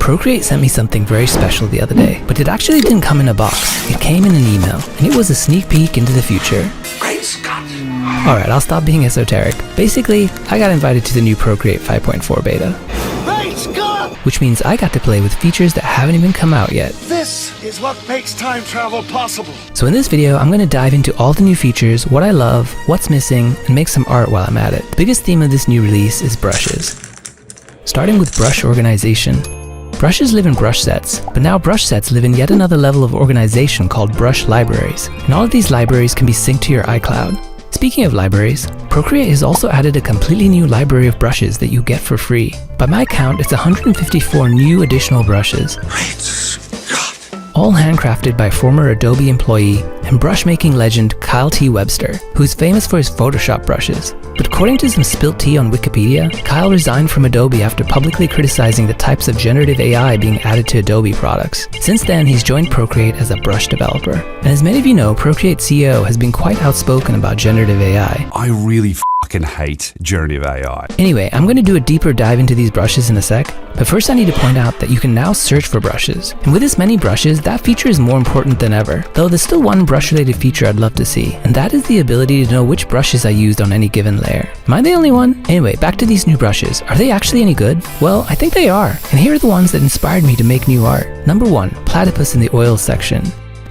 Procreate sent me something very special the other day, but it actually didn't come in a box. It came in an email, and it was a sneak peek into the future. Great Scott! Alright, I'll stop being esoteric. Basically, I got invited to the new Procreate 5.4 beta. Great Scott! Which means I got to play with features that haven't even come out yet. This is what makes time travel possible. So in this video, I'm going to dive into all the new features, what I love, what's missing, and make some art while I'm at it. The biggest theme of this new release is brushes. Starting with brush organization. Brushes live in brush sets, but now brush sets live in yet another level of organization called brush libraries. And all of these libraries can be synced to your iCloud. Speaking of libraries, Procreate has also added a completely new library of brushes that you get for free. By my count, it's 154 new additional brushes. All handcrafted by former Adobe employee and brush-making legend Kyle T Webster, who is famous for his Photoshop brushes. But according to some spilt tea on Wikipedia, Kyle resigned from Adobe after publicly criticizing the types of generative AI being added to Adobe products. Since then, he's joined Procreate as a brush developer. And as many of you know, Procreate CEO has been quite outspoken about generative AI. I really fucking hate generative AI. Anyway, I'm going to do a deeper dive into these brushes in a sec, but first I need to point out that you can now search for brushes. And with this many brushes, that feature is more important than ever. Though there's still one brush-related feature I'd love to see, and that is the ability to know which brushes I used on any given layer. Am I the only one? Anyway, back to these new brushes. Are they actually any good? Well, I think they are. And here are the ones that inspired me to make new art. Number 1, Platypus in the oils section.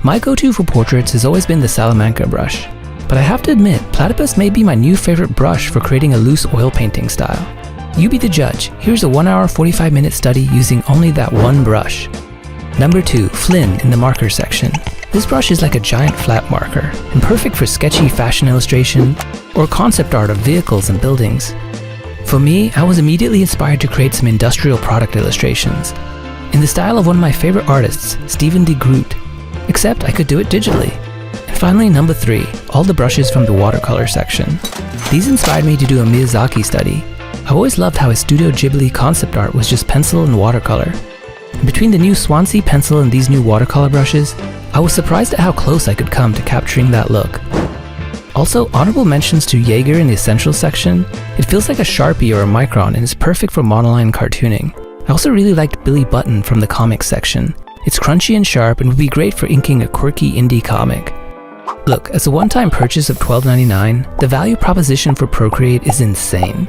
My go-to for portraits has always been the Salamanca brush. But I have to admit, Platypus may be my new favorite brush for creating a loose oil painting style. You be the judge. Here's a 1 hour 45-minute study using only that one brush. Number 2, Flynn in the marker section. This brush is like a giant flat marker and perfect for sketchy fashion illustration or concept art of vehicles and buildings. For me, I was immediately inspired to create some industrial product illustrations in the style of one of my favorite artists, Stephen D. Groot, except I could do it digitally. And finally, number 3, all the brushes from the watercolor section. These inspired me to do a Miyazaki study. I've always loved how his Studio Ghibli concept art was just pencil and watercolor. And between the new Swansea pencil and these new watercolor brushes, I was surprised at how close I could come to capturing that look. Also, honorable mentions to Jaeger in the Essentials section. It feels like a Sharpie or a Micron and is perfect for monoline cartooning. I also really liked Billy Button from the comics section. It's crunchy and sharp and would be great for inking a quirky indie comic. Look, as a one-time purchase of $12.99, the value proposition for Procreate is insane.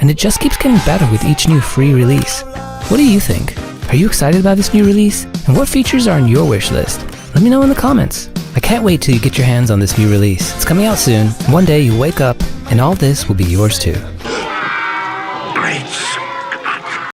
And it just keeps getting better with each new free release. What do you think? Are you excited about this new release? And what features are on your wish list? Let me know in the comments. I can't wait till you get your hands on this new release. It's coming out soon, and one day you wake up and all this will be yours too.